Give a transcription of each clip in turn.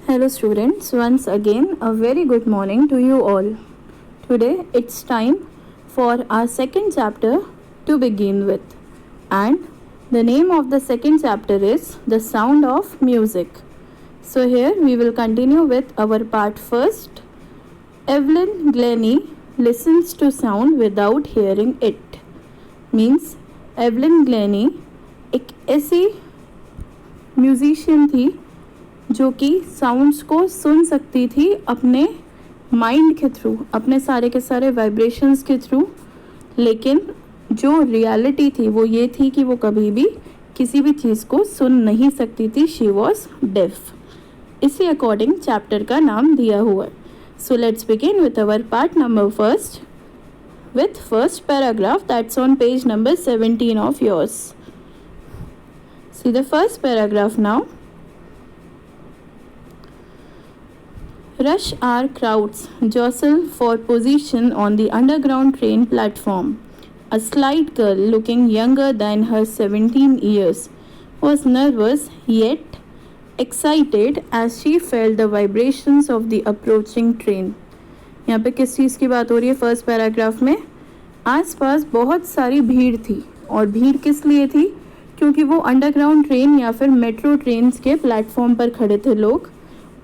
Hello students, once again a very good morning to you all. Today it's time for our second chapter to begin with, and the name of the second chapter is The Sound of Music. So here we will continue with our part first. Evelyn Glennie listens to sound without hearing it. Means Evelyn Glennie एक ऐसी musician थी जो कि sounds को सुन सकती थी अपने mind के थ्रू, अपने सारे के सारे वाइब्रेशंस के थ्रू, लेकिन जो रियलिटी थी वो ये थी कि वो कभी भी किसी भी चीज़ को सुन नहीं सकती थी. She was def. इसी अकॉर्डिंग चैप्टर का नाम दिया हुआ है. So let's begin with our part number first with first paragraph that's on page number 17 of yours. See the first paragraph now. Rush hour crowds jostle for position on the underground train platform. A slight girl looking younger than her 17 years was nervous yet excited as she felt the vibrations of the approaching train. यहाँ पे किस चीज़ की बात हो रही है first paragraph में? आसपास बहुत सारी भीड़ थी. और भीड़ किस लिए थी? क्योंकि वो अंडरग्राउंड ट्रेन या फिर मेट्रो ट्रेन्स के प्लेटफॉर्म पर खड़े थे लोग,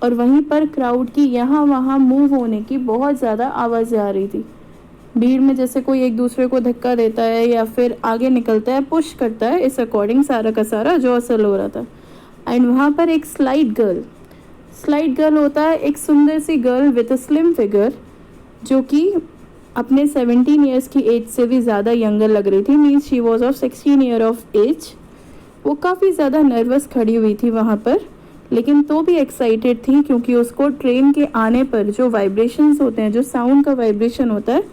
और वहीं पर क्राउड की यहाँ वहाँ मूव होने की बहुत ज़्यादा आवाज़ें आ रही थी. भीड़ में जैसे कोई एक दूसरे को धक्का देता है या फिर आगे निकलता है, पुश करता है, इस अकॉर्डिंग सारा का सारा जॉसल हो रहा था. एंड वहाँ पर एक स्लाइट गर्ल होता है एक सुंदर सी girl with a slim figure, जो कि अपने 17 ईयर्स की एज से भी ज़्यादा यंगर लग रही थी. Means she was of 16 year of age. वो काफ़ी ज़्यादा नर्वस खड़ी हुई थी वहाँ पर, लेकिन तो भी एक्साइटेड थी क्योंकि उसको ट्रेन के आने पर जो वाइब्रेशंस होते हैं, जो साउंड का वाइब्रेशन होता है,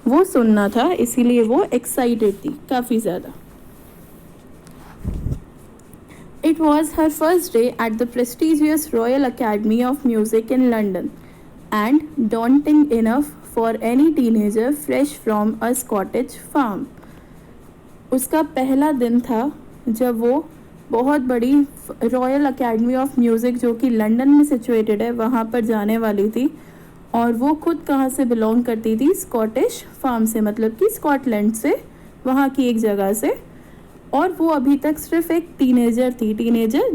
वो सुनना था. इसीलिए वो एक्साइटेड थी काफ़ी ज़्यादा. It was her first day at the prestigious Royal Academy of Music in London, and daunting enough for any teenager fresh from a Scottish farm. उसका पहला दिन था जब वो बहुत बड़ी रॉयल अकेडमी ऑफ म्यूज़िक जो कि लंदन में सिचुएटेड है वहाँ पर जाने वाली थी. और वो खुद कहाँ से बिलोंग करती थी? स्कॉटिश फार्म से, मतलब कि स्कॉटलैंड से, वहाँ की एक जगह से. और वो अभी तक सिर्फ एक टीनेजर थी,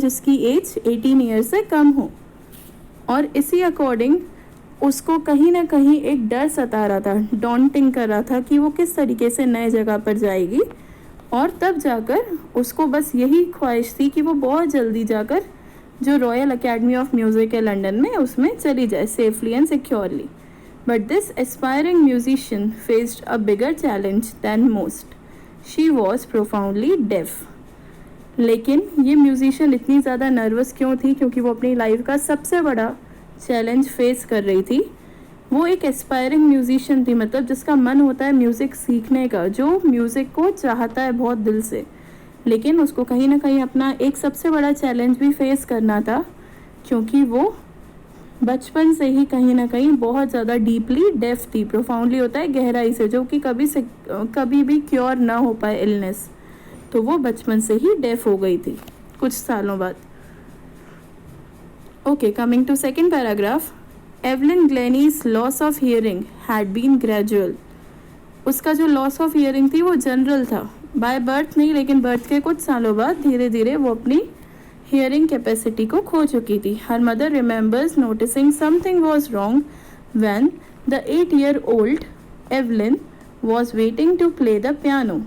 जिसकी एज 18 ईयर से कम हो. और इसी अकॉर्डिंग उसको कहीं ना कहीं एक डर सता रहा था, डॉन्टिंग कर रहा था कि वो किस तरीके से नए जगह पर जाएगी. और तब जाकर उसको बस यही ख्वाहिश थी कि वो बहुत जल्दी जाकर जो रॉयल अकेडमी ऑफ म्यूज़िक है लंदन में, उसमें चली जाए safely and securely. But this aspiring musician faced a bigger challenge than most. She was profoundly deaf. लेकिन ये म्यूजिशियन इतनी ज़्यादा नर्वस क्यों थी? क्योंकि वो अपनी लाइफ का सबसे बड़ा चैलेंज फेस कर रही थी. वो एक एस्पायरिंग म्यूजिशियन थी, मतलब जिसका मन होता है म्यूज़िक सीखने का, जो म्यूज़िक को चाहता है बहुत दिल से. लेकिन उसको कहीं ना कहीं अपना एक सबसे बड़ा चैलेंज भी फेस करना था, क्योंकि वो बचपन से ही कहीं ना कहीं बहुत ज़्यादा डीपली डेफ थी. प्रोफाउंडली होता है गहराई से, जो कि कभी भी क्योर ना हो पाए इलनेस. तो वो बचपन से ही डेफ हो गई थी कुछ सालों बाद. Okay, coming to second paragraph. Evelyn Glennie's loss of hearing had been gradual. उसका जो लॉस ऑफ हियरिंग थी वो जनरल था, बाय बर्थ नहीं, लेकिन बर्थ के कुछ सालों बाद धीरे धीरे वो अपनी हियरिंग कैपेसिटी को खो चुकी थी. Her mother remembers noticing something was wrong when the 8-year-old Evelyn was waiting to play the piano.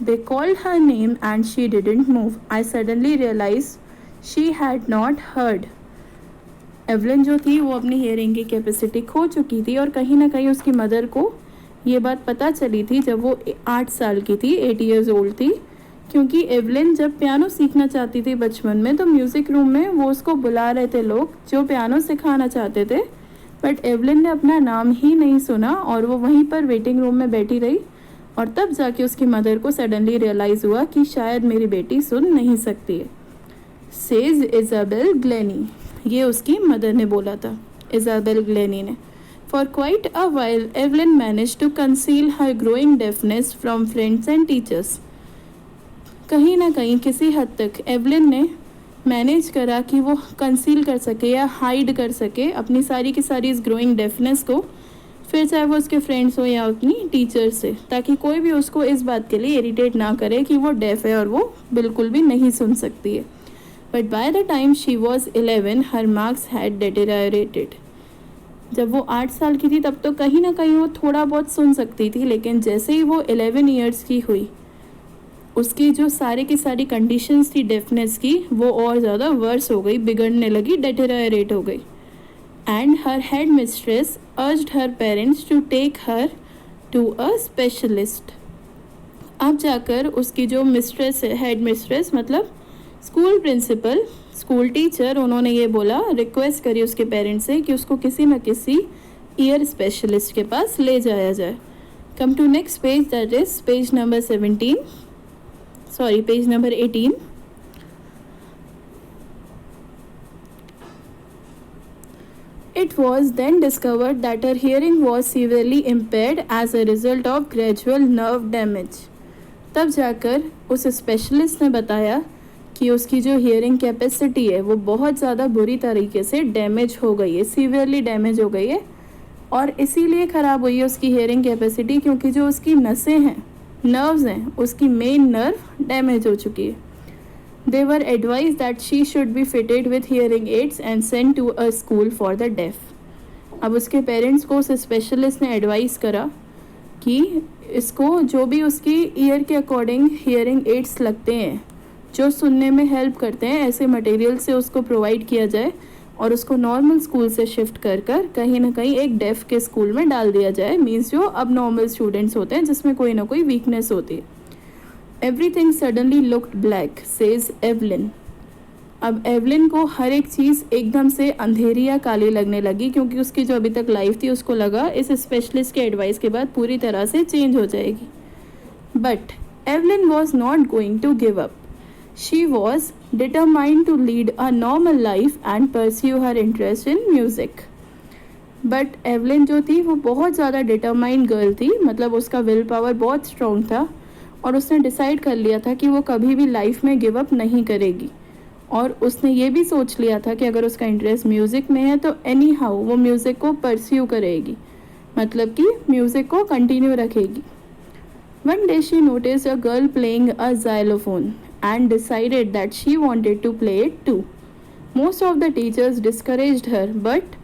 They called her name and she didn't move. I suddenly realized she had not heard. Evelyn जो थी वो अपनी hearing की capacity खो चुकी थी, और कहीं ना कहीं उसकी मदर को ये बात पता चली थी जब वो 8 साल की थी, 8 years old थी. क्योंकि एवलिन जब पियानो सीखना चाहती थी बचपन में, तो म्यूज़िक रूम में वो उसको बुला रहे थे लोग जो पियानो सिखाना चाहते थे. बट एवलिन ने अपना नाम ही नहीं सुना और वो वहीं पर वेटिंग रूम में बैठी रही. और तब जाके उसकी मदर को सडनली रियलाइज़ हुआ कि शायद मेरी बेटी सुन नहीं सकती है. सेज इजाबेल ग्लेनी, ये उसकी मदर ने बोला था, इजाबेल ग्लेनी ने. For quite a while Evelyn manage to conceal her growing deafness from friends and teachers. कहीं ना कहीं किसी हद तक एवलिन ने मैनेज करा कि वो कंसील कर सके या हाइड कर सके अपनी सारी की सारी इस ग्रोइंग डेफनेस को, फिर चाहे वो उसके फ्रेंड्स हो या अपनी टीचर से, ताकि कोई भी उसको इस बात के लिए इरिटेट ना करे कि वो डेफ है और वो बिल्कुल भी नहीं सुन सकती है। But by the time she was 11 her marks had deteriorated. जब वो 8 साल की थी तब तो कहीं ना कहीं वो थोड़ा बहुत सुन सकती थी, लेकिन जैसे ही वो 11 ईयर्स की हुई उसकी जो सारे की सारी कंडीशंस थी डेफनेस की वो और ज़्यादा वर्स हो गई, बिगड़ने लगी, डेटेरियोरेट हो गई। And her head mistress urged her parents to take her to a specialist. अब जाकर उसकी जो मिस्ट्रेस है, हेड मिस्ट्रेस मतलब स्कूल प्रिंसिपल, स्कूल टीचर, उन्होंने ये बोला, रिक्वेस्ट करी उसके पेरेंट्स से कि उसको किसी न किसी ईयर स्पेशलिस्ट के पास ले जाया जाए। Come to next page, that is page number 18. It was then discovered that her hearing was severely impaired as a result of gradual nerve damage. तब जाकर उस स्पेशलिस्ट ने बताया कि उसकी जो हियरिंग कैपेसिटी है वो बहुत ज़्यादा बुरी तरीके से डैमेज हो गई है, सीवियरली डैमेज हो गई है। और इसीलिए ख़राब हुई है उसकी हियरिंग कैपेसिटी क्योंकि जो उसकी नसें हैं, नर्व्स हैं, उसकी मेन नर्व डैमेज हो चुकी है। They were advised that she should be fitted with hearing aids and sent to a school for the deaf. अब उसके पेरेंट्स को उस स्पेशलिस्ट ने एडवाइस करा कि इसको जो भी उसकी ईयर के अकॉर्डिंग हियरिंग एड्स लगते हैं, जो सुनने में हेल्प करते हैं, ऐसे मटेरियल से उसको प्रोवाइड किया जाए और उसको नॉर्मल स्कूल से शिफ्ट कर कर कहीं ना कहीं एक डेफ के स्कूल में डाल दिया जाए। मीन्स जो अब नॉर्मल स्टूडेंट्स होते हैं जिसमें कोई ना कोई वीकनेस होती है। Everything suddenly looked black, says Evelyn. अब एवलिन को हर एक चीज़ एकदम से अंधेरी या काली लगने लगी क्योंकि उसकी जो अभी तक लाइफ थी उसको लगा इस स्पेशलिस्ट के एडवाइस के बाद पूरी तरह से चेंज हो जाएगी। But Evelyn was not going to give up. She was determined to lead a normal life and pursue her interest in music. But Evelyn जो थी वो बहुत ज़्यादा डिटरमाइंड गर्ल थी, मतलब उसका विल पावर बहुत स्ट्रॉन्ग था और उसने डिसाइड कर लिया था कि वो कभी भी लाइफ में गिव अप नहीं करेगी। और उसने ये भी सोच लिया था कि अगर उसका इंटरेस्ट म्यूज़िक में है तो एनी हाउ वो म्यूज़िक को परस्यू करेगी, मतलब कि म्यूज़िक को कंटिन्यू रखेगी। One day she noticed a girl playing a xylophone and decided that she wanted to play it too. Most of the teachers discouraged her, but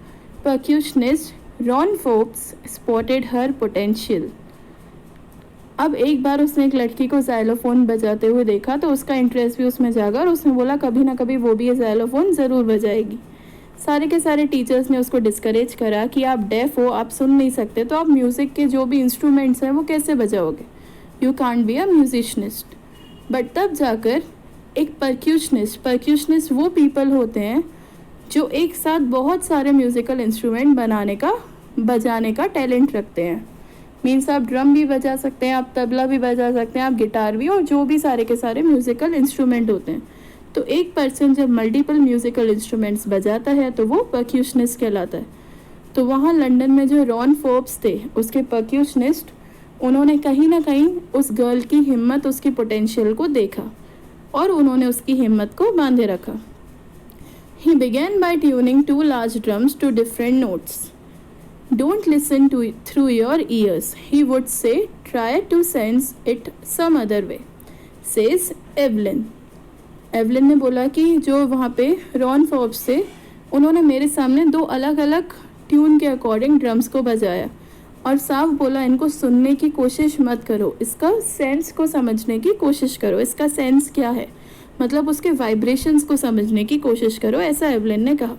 percussionist Ron Forbes spotted her potential. अब एक बार उसने एक लड़की को xylophone बजाते हुए देखा तो उसका इंटरेस्ट भी उसमें जागा और उसने बोला कभी ना कभी वो भी ये ज़ाइलोफोन ज़रूर बजाएगी। सारे के सारे टीचर्स ने उसको डिस्करेज करा कि आप डेफ हो, आप सुन नहीं सकते, तो आप म्यूज़िक के जो भी इंस्ट्रूमेंट्स हैं वो कैसे बजाओगे, you can't be a musicianist. But तब जाकर एक परक्यूशनिस्ट वो पीपल होते हैं जो एक साथ बहुत सारे म्यूज़िकल इंस्ट्रूमेंट बजाने का टैलेंट रखते हैं। मीन्स आप ड्रम भी बजा सकते हैं, आप तबला भी बजा सकते हैं, आप गिटार भी, और जो भी सारे के सारे म्यूज़िकल इंस्ट्रूमेंट होते हैं। तो एक पर्सन जब मल्टीपल म्यूज़िकल इंस्ट्रूमेंट्स बजाता है तो वो परक्यूशनिस्ट कहलाता है। तो वहाँ लंदन में जो रॉन फोर्ब्स थे उसके परक्यूशनिस्ट, उन्होंने कहीं ना कहीं उस गर्ल की हिम्मत, उसकी पोटेंशियल को देखा और उन्होंने उसकी हिम्मत को बांधे रखा। He began by tuning two large drums to different notes. Don't listen to it through your ears, he would say. Try to sense it some other way, says Evelyn. Evelyn ने बोला कि जो वहाँ पे रॉन फोर्ब्स थे उन्होंने मेरे सामने दो अलग अलग ट्यून के अकॉर्डिंग ड्रम्स को बजाया और साफ बोला इनको सुनने की कोशिश मत करो, इसका सेंस को समझने की कोशिश करो। इसका सेंस क्या है, मतलब उसके वाइब्रेशंस को समझने की कोशिश करो, ऐसा एवलिन ने कहा।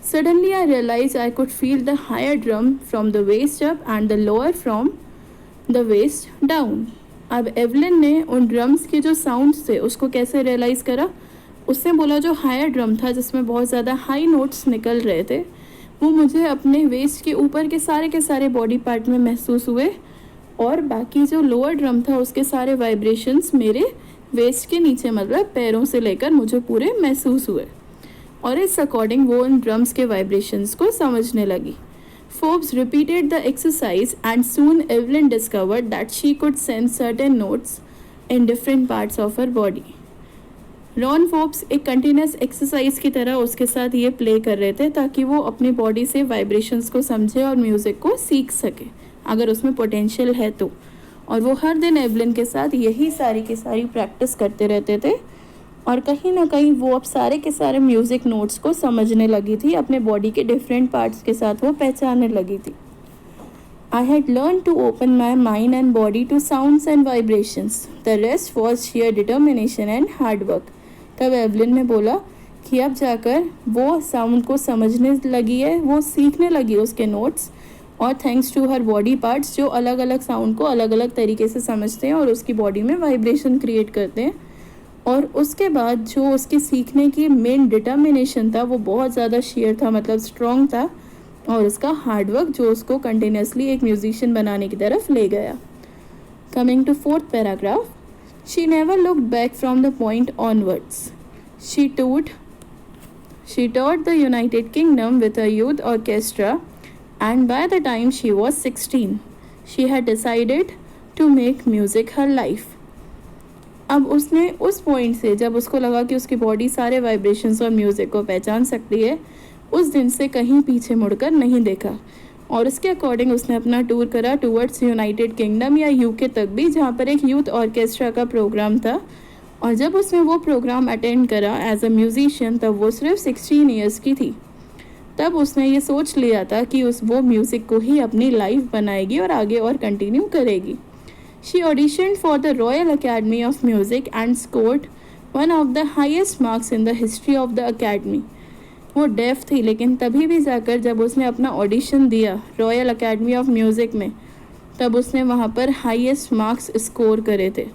Suddenly I realized I could feel the higher drum from the waist up and the lower from the waist down. अब एवलिन ने उन ड्रम्स के जो साउंड्स थे उसको कैसे रियलाइज़ करा, उसने बोला जो हायर ड्रम था जिसमें बहुत ज़्यादा हाई नोट्स निकल रहे थे वो मुझे अपने वेस्ट के ऊपर के सारे बॉडी पार्ट में महसूस हुए और बाकी जो लोअर ड्रम था उसके सारे वाइब्रेशंस मेरे वेस्ट के नीचे, मतलब पैरों से लेकर मुझे पूरे महसूस हुए और इस अकॉर्डिंग वो उन ड्रम्स के वाइब्रेशंस को समझने लगी। Forbes repeated the exercise and soon Evelyn discovered that she could sense certain notes in different parts of her body. Ron Forbes एक कंटिन्यूस एक्सरसाइज की तरह उसके साथ ये प्ले कर रहे थे ताकि वो अपनी बॉडी से वाइब्रेशंस को समझे और म्यूज़िक को सीख सके अगर उसमें पोटेंशियल है तो। और वो हर दिन एवलिन के साथ यही सारी की सारी प्रैक्टिस करते रहते थे और कहीं ना कहीं वो अब सारे के सारे म्यूज़िक नोट्स को समझने लगी थी, अपने बॉडी के डिफरेंट पार्ट्स के साथ वो पहचानने लगी थी। I had learned to open my mind and body to sounds and vibrations. The rest was sheer determination and hard work. तब एवलिन ने बोला कि अब जाकर वो साउंड को समझने लगी है, वो सीखने लगी उसके नोट्स, और thanks to her body parts जो अलग अलग साउंड को अलग अलग तरीके से समझते हैं और उसकी बॉडी में वाइब्रेशन क्रिएट करते हैं। और उसके बाद जो उसकी सीखने की मेन डिटर्मिनेशन था वो बहुत ज़्यादा शेयर था, मतलब स्ट्रॉन्ग था, और उसका हार्डवर्क जो उसको कंटिन्यूसली एक म्यूजिशियन बनाने की तरफ ले गया। Coming to 4th paragraph, she never looked back from the point onwards. शी toured the United Kingdom with a youth orchestra, and by the time she was 16, she had decided to make music her life. अब उसने उस point से, जब उसको लगा कि उसकी बॉडी सारे वाइब्रेशंस और म्यूज़िक को पहचान सकती है, उस दिन से कहीं पीछे मुड़कर नहीं देखा और उसके अकॉर्डिंग उसने अपना टूर करा टूवर्ड्स यूनाइटेड किंगडम या यूके तक भी, जहाँ पर एक यूथ ऑर्केस्ट्रा का प्रोग्राम था। और जब उसने वो प्रोग्राम अटेंड करा एज अ म्यूजिशियन, तब वो सिर्फ 16 ईयर्स की थी। तब उसने ये सोच लिया था कि वो म्यूज़िक को ही अपनी लाइफ बनाएगी और आगे और कंटिन्यू करेगी। She auditioned for the Royal academy of Music and scored one of the highest marks in the history of the academy. वो डेफ थी, लेकिन तभी भी जाकर जब उसने अपना ऑडिशन दिया रॉयल अकेडमी ऑफ म्यूज़िक में, तब उसने वहाँ पर हाईएस्ट मार्क्स स्कोर करे थे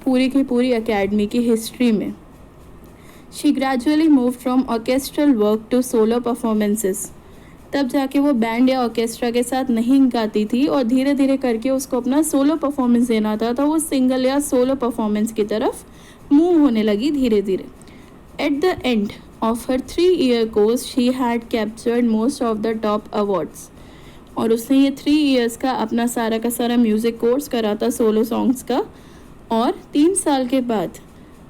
पूरी की पूरी अकेडमी की हिस्ट्री में। She gradually move from orchestral work to solo performances. तब जाके वो बैंड या ऑर्केस्ट्रा के साथ नहीं गाती थी और धीरे धीरे करके उसको अपना सोलो परफॉर्मेंस देना था, तो वो सिंगल या सोलो परफॉर्मेंस की तरफ मूव होने लगी धीरे धीरे। At the end of her 3-year course, she had captured most of the top awards. और उसने ये 3 years का अपना सारा का सारा म्यूज़िक कोर्स करा था सोलो सॉन्ग्स का, और 3 साल के बाद,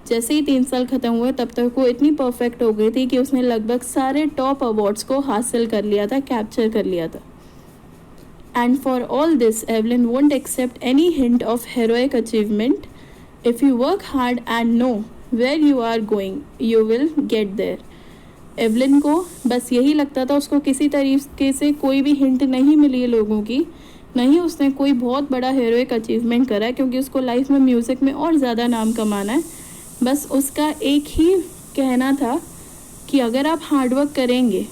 जैसे ही 3 साल ख़त्म हुए, तब तक वो इतनी परफेक्ट हो गई थी कि उसने लगभग सारे टॉप अवार्ड्स को हासिल कर लिया था, कैप्चर कर लिया था। And for all this Evelyn won't accept any hint of heroic achievement. If you work hard and know where you are going, you will get there. Evelyn को बस यही लगता था, उसको किसी तरीके से कोई भी हिंट नहीं मिली है लोगों की, नहीं उसने कोई बहुत बड़ा हीरोइक अचीवमेंट करा है, क्योंकि उसको लाइफ में म्यूज़िक में और ज़्यादा नाम कमाना है। बस उसका एक ही कहना था कि अगर आप हार्डवर्क करेंगे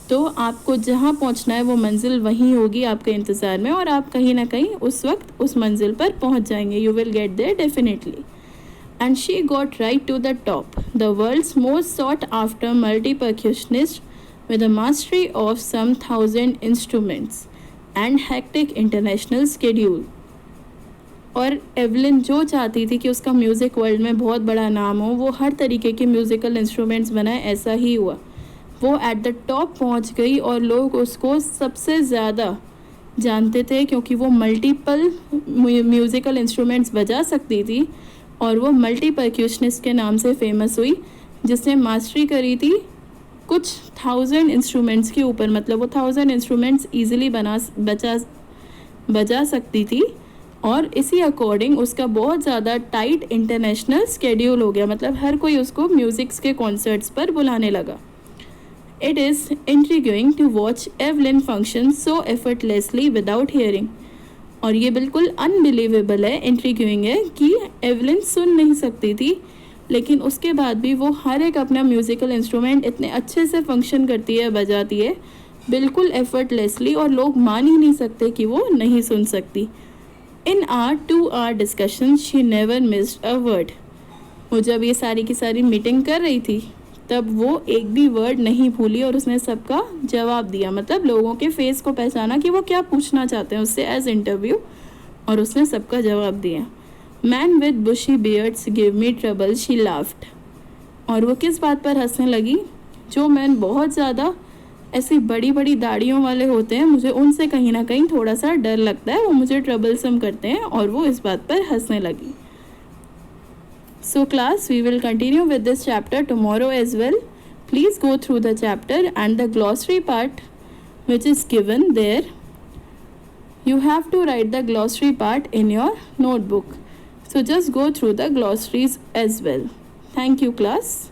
तो आपको जहाँ पहुँचना है वो मंजिल वहीं होगी आपके इंतज़ार में, और आप कहीं ना कहीं उस वक्त उस मंजिल पर पहुँच जाएंगे। You will get there definitely. And she got right to the top, the world's most sought after multi-percussionist with a mastery of some 1,000 instruments and hectic international schedule. और एवलिन जो चाहती थी कि उसका म्यूज़िक वर्ल्ड में बहुत बड़ा नाम हो, वो हर तरीके के म्यूज़िकल इंस्ट्रूमेंट्स बनाए, ऐसा ही हुआ। वो एट द टॉप पहुंच गई और लोग उसको सबसे ज़्यादा जानते थे क्योंकि वो मल्टीपल म्यूज़िकल इंस्ट्रूमेंट्स बजा सकती थी, और वो मल्टी परक्यूशनिस्ट के नाम से फेमस हुई, जिसने मास्टरी करी थी कुछ 1000 इंस्ट्रूमेंट्स के ऊपर। मतलब वो 1000 इंस्ट्रूमेंट्स ईजिली बजा सकती थी, और इसी अकॉर्डिंग उसका बहुत ज़्यादा टाइट इंटरनेशनल स्केड्यूल हो गया, मतलब हर कोई उसको म्यूज़िक्स के कॉन्सर्ट्स पर बुलाने लगा। It is intriguing to watch Evelyn function so effortlessly without hearing. और ये बिल्कुल अनबिलीवेबल है, इंट्रिग्यूइंग है कि एवलिन सुन नहीं सकती थी, लेकिन उसके बाद भी वो हर एक अपना म्यूज़िकल इंस्ट्रूमेंट इतने अच्छे से फंक्शन करती है, बजाती है बिल्कुल एफर्टलेसली, और लोग मान ही नहीं सकते कि वो नहीं सुन सकती। In our 2 hour discussion she never missed a word. वो जब ये सारी की सारी मीटिंग कर रही थी, तब वो एक भी वर्ड नहीं भूली और उसने सबका जवाब दिया, मतलब लोगों के फेस को पहचाना कि वो क्या पूछना चाहते हैं उससे एज इंटरव्यू, और उसने सबका जवाब दिया। Man with bushy beards give me trouble, she laughed. और वो किस बात पर हंसने लगी? जो मैन बहुत ज़्यादा ऐसी बड़ी बड़ी दाढ़ियों वाले होते हैं, मुझे उनसे कहीं ना कहीं थोड़ा सा डर लगता है, वो मुझे ट्रबलसम करते हैं, और वो इस बात पर हंसने लगी। So class, we will continue with this chapter tomorrow as well. Please go through the chapter and the glossary part which is given there. You have to write the glossary part in your notebook. So just go through the glossaries as well. Thank you class.